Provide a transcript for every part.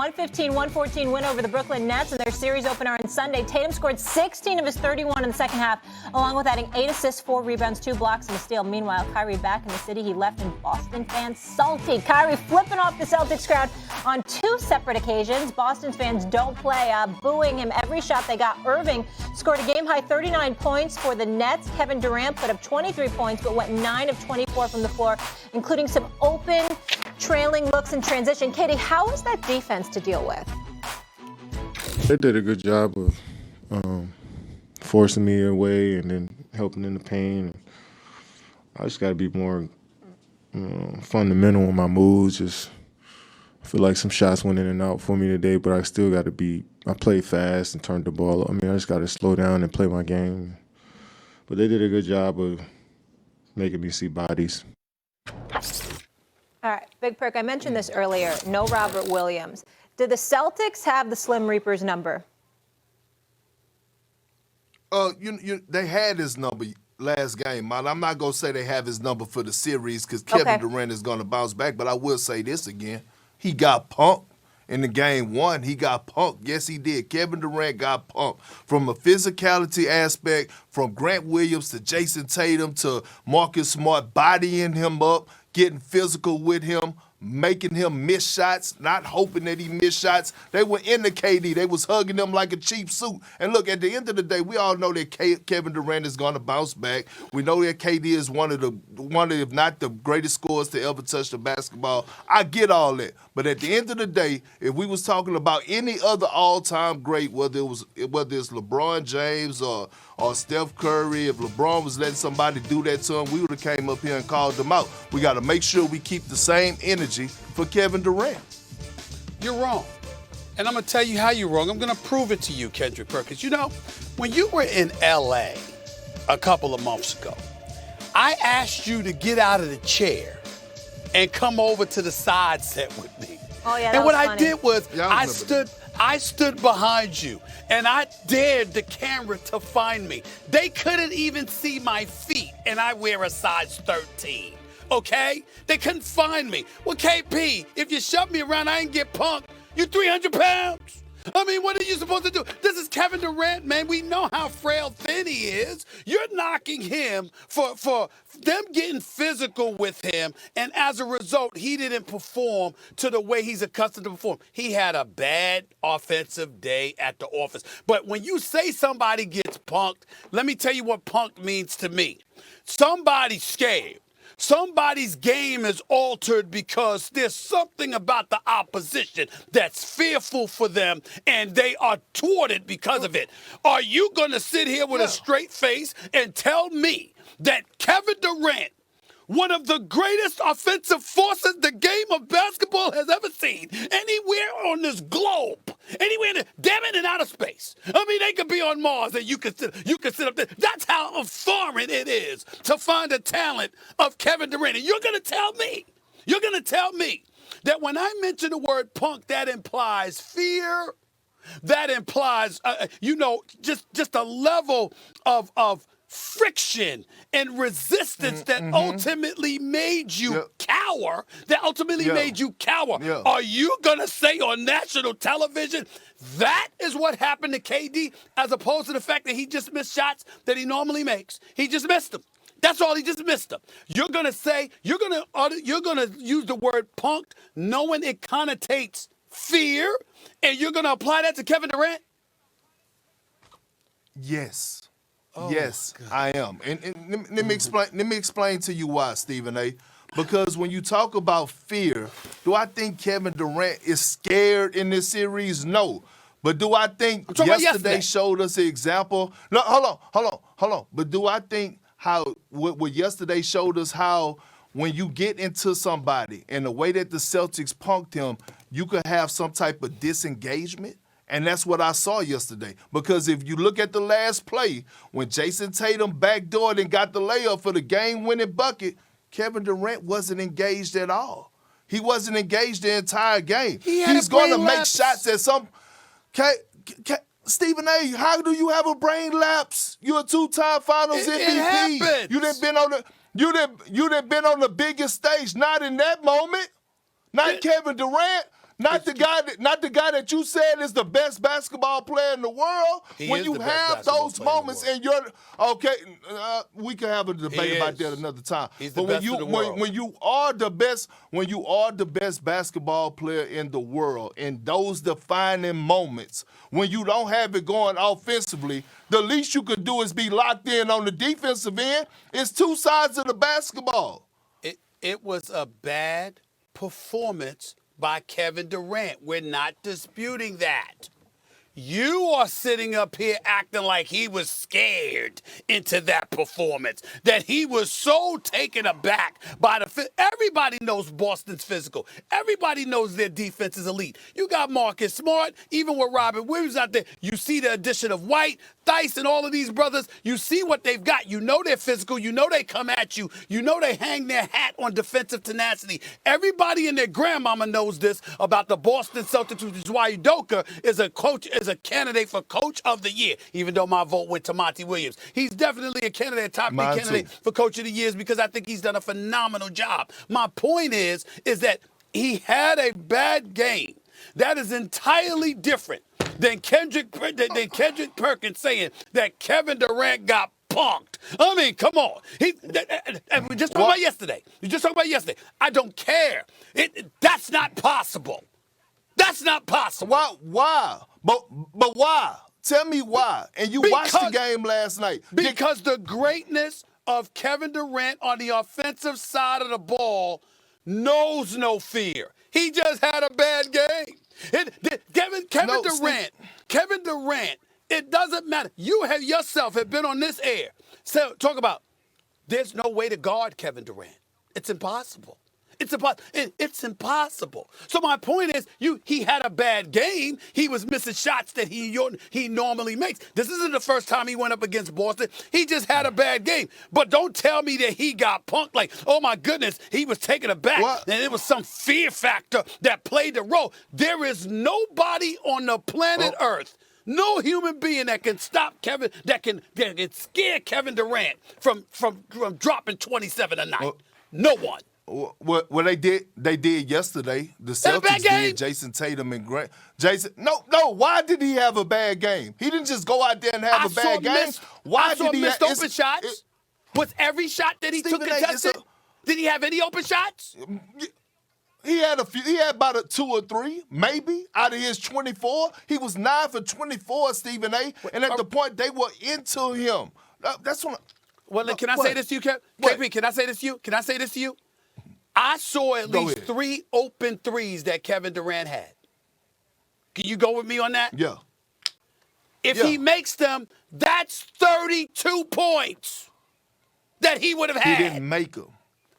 115-114 win over the Brooklyn Nets in their series opener on Sunday. Tatum scored 16 of his 31 in the second half, along with adding 8 assists, 4 rebounds, 2 blocks, and a steal. Meanwhile, Kyrie back in the city he left, and Boston fans salty. Kyrie flipping off the Celtics crowd on 2 separate occasions. Boston's fans don't play, booing him every shot they got. Irving scored a game-high 39 points for the Nets. Kevin Durant put up 23 points, but went 9 of 24 from the floor, including some open, trailing looks in transition. Katie, how is that defense to deal with? They did a good job of forcing me away and then helping in the paint. I just got to be more fundamental in my moves. Just I feel like some shots went in and out for me today, but I still got to be. I played fast and turned the ball. I just got to slow down and play my game. But they did a good job of making me see bodies. All right, Big Perk, I mentioned this earlier. No Robert Williams. Did the Celtics have the Slim Reaper's number? They had his number last game. I'm not going to say they have his number for the series because Kevin Durant is going to bounce back, but I will say this again. He got punked in the game 1. He got punked. Yes, he did. Kevin Durant got punked. From a physicality aspect, from Grant Williams to Jason Tatum to Marcus Smart bodying him up, getting physical with him, making him miss shots, not hoping that he missed shots. They were in the KD. They was hugging him like a cheap suit. And look, at the end of the day, we all know that Kevin Durant is going to bounce back. We know that KD is one of, if not the greatest scorers to ever touch the basketball. I get all that. But at the end of the day, if we was talking about any other all-time great, whether it's LeBron James or Steph Curry, if LeBron was letting somebody do that to him, we would have came up here and called them out. We got to make sure we keep the same energy for Kevin Durant. You're wrong. And I'm going to tell you how you're wrong. I'm going to prove it to you, Kendrick Perkins. You know, when you were in L.A. a couple of months ago, I asked you to get out of the chair and come over to the side set with me. Oh, yeah, and what funny. I did was I stood behind you, and I dared the camera to find me. They couldn't even see my feet, and I wear a size 13, okay? They couldn't find me. Well, KP, if you shove me around, I ain't get punked. You 300 pounds. What are you supposed to do? This is Kevin Durant, man. We know how frail thin he is. You're knocking him for them getting physical with him, and as a result, he didn't perform to the way he's accustomed to perform. He had a bad offensive day at the office. But when you say somebody gets punked, let me tell you what punked means to me. Somebody's scared. Somebody's game is altered because there's something about the opposition that's fearful for them, and they are thwarted because of it. Are you going to sit here with a straight face and tell me that Kevin Durant, one of the greatest offensive forces the game of basketball has ever seen, anywhere on this globe, anywhere, damn it, in outer space. They could be on Mars and you could sit up there. That's how foreign it is to find the talent of Kevin Durant. And you're going to tell me that when I mention the word punk, that implies fear, that implies, just a level of friction and resistance that ultimately made you cower, Are you going to say on national television that is what happened to KD, as opposed to the fact that he just missed shots that he normally makes? He just missed them. That's all. He just missed them. You're going to use the word punked, knowing it connotates fear, and you're going to apply that to Kevin Durant? Yes. Yes, I am. And let me explain to you why, Stephen A. Because when you talk about fear, do I think Kevin Durant is scared in this series? No. But do I think yesterday showed us an example? No, hold on. But do I think what yesterday showed us how when you get into somebody and the way that the Celtics punked him, you could have some type of disengagement? And that's what I saw yesterday. Because if you look at the last play, when Jason Tatum backdoored and got the layup for the game-winning bucket, Kevin Durant wasn't engaged at all. He wasn't engaged the entire game. He's going to make shots at some... Stephen A., how do you have a brain lapse? You're a 2-time Finals MVP. It happens. You done been on the biggest stage. Not in that moment. Not Kevin Durant. Not the guy that you said is the best basketball player in the world. He when is you the best have basketball those player in the moments world. in your we can have a debate about that another time. He's the but when best you in the world. when you are the best basketball player in the world in those defining moments, when you don't have it going offensively, the least you could do is be locked in on the defensive end. It's two sides of the basketball. It was a bad performance by Kevin Durant. We're not disputing that. You are sitting up here acting like he was scared into that performance, that he was so taken aback by everybody knows Boston's physical. Everybody knows their defense is elite. You got Marcus Smart, even with Robert Williams out there. You see the addition of White, Theis, and all of these brothers. You see what they've got. You know they're physical. You know they come at you. You know they hang their hat on defensive tenacity. Everybody and their grandmama knows this about the Boston Celtics, which is why Udoka is a candidate for Coach of the Year, even though my vote went to Monty Williams. He's definitely a candidate, top 3 candidate for Coach of the Year because I think he's done a phenomenal job. My point is that he had a bad game. That is entirely different than Kendrick Perkins saying that Kevin Durant got punked. I mean, come on. We just talked about yesterday. You just talked about yesterday. I don't care. That's not possible. That's not possible. Why? But why? Tell me why. And you watched the game last night. Because the greatness of Kevin Durant on the offensive side of the ball knows no fear. He just had a bad game. Kevin Durant, it doesn't matter. You have yourself have been on this air. So talk about there's no way to guard Kevin Durant. It's impossible. It's impossible. So my point is, he had a bad game. He was missing shots that he normally makes. This isn't the first time he went up against Boston. He just had a bad game. But don't tell me that he got punked like, oh my goodness, he was taken aback. What? And it was some fear factor that played the role. There is nobody on the planet Earth, no human being that can stop Kevin, that can scare Kevin Durant from dropping 27 a night. No one. What they did yesterday. The Celtics did. Jason Tatum and Grant. No. Why did he have a bad game? He didn't just go out there and have a bad game. Why did he missed open shots? Was every shot that he took contested? Did he have any open shots? He had a few. He had about 2 or 3, maybe, out of his 24. He was 9 for 24, Stephen A. And at the point they were into him. That's what. Can I say this to you, KP? Can I say this to you? I saw at least 3 open threes that Kevin Durant had. Can you go with me on that? Yeah. If he makes them, that's 32 points that he would have had. He didn't make them.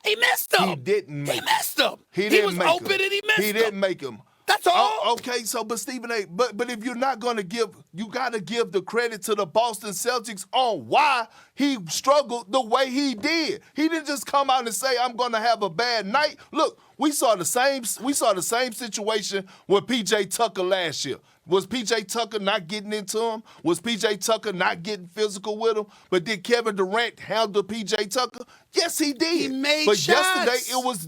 He missed them. He didn't make them. He missed them. He was open and he missed them. He didn't make them. That's all. Okay, but Stephen A., but if you're not going to you got to give the credit to the Boston Celtics on why he struggled the way he did. He didn't just come out and say, I'm going to have a bad night. Look, we saw the same situation with P.J. Tucker last year. Was P.J. Tucker not getting into him? Was P.J. Tucker not getting physical with him? But did Kevin Durant handle P.J. Tucker? Yes, he did. He made but shots. Yesterday it was...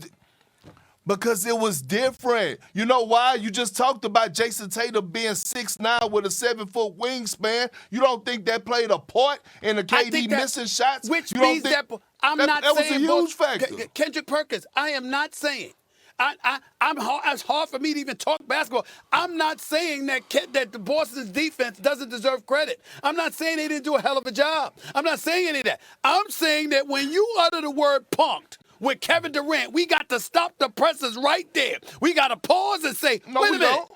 Because it was different. You know why? You just talked about Jason Tatum being 6'9" with a 7-foot wingspan. You don't think that played a part in the KD missing shots? Which means that I'm not saying that was a huge factor. Kendrick Perkins, I am not saying. It's hard for me to even talk basketball. I'm not saying that the Boston's defense doesn't deserve credit. I'm not saying they didn't do a hell of a job. I'm not saying any of that. I'm saying that when you utter the word punked with Kevin Durant, we got to stop the presses right there. We got to pause and say, wait a minute. Don't.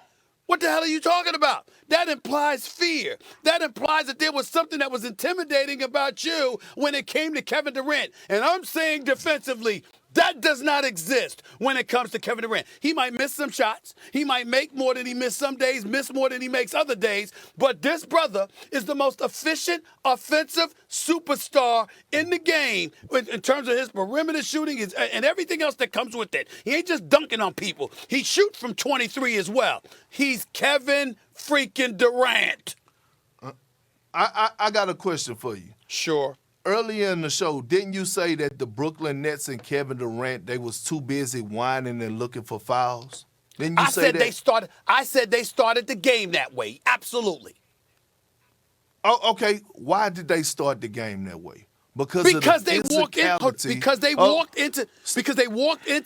What the hell are you talking about? That implies fear. That implies that there was something that was intimidating about you when it came to Kevin Durant. And I'm saying defensively, that does not exist when it comes to Kevin Durant. He might miss some shots. He might make more than he missed some days, miss more than he makes other days. But this brother is the most efficient offensive superstar in the game in terms of his perimeter shooting and everything else that comes with it. He ain't just dunking on people. He shoots from 23 as well. He's Kevin freaking Durant. I got a question for you. Sure. Earlier in the show, didn't you say that the Brooklyn Nets and Kevin Durant, they was too busy whining and looking for fouls? Didn't you say that? I said they started the game that way. Absolutely. Oh, okay. Why did they start the game that way? Because they walked into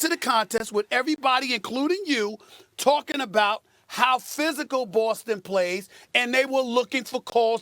the contest with everybody, including you, talking about how physical Boston plays, and they were looking for calls to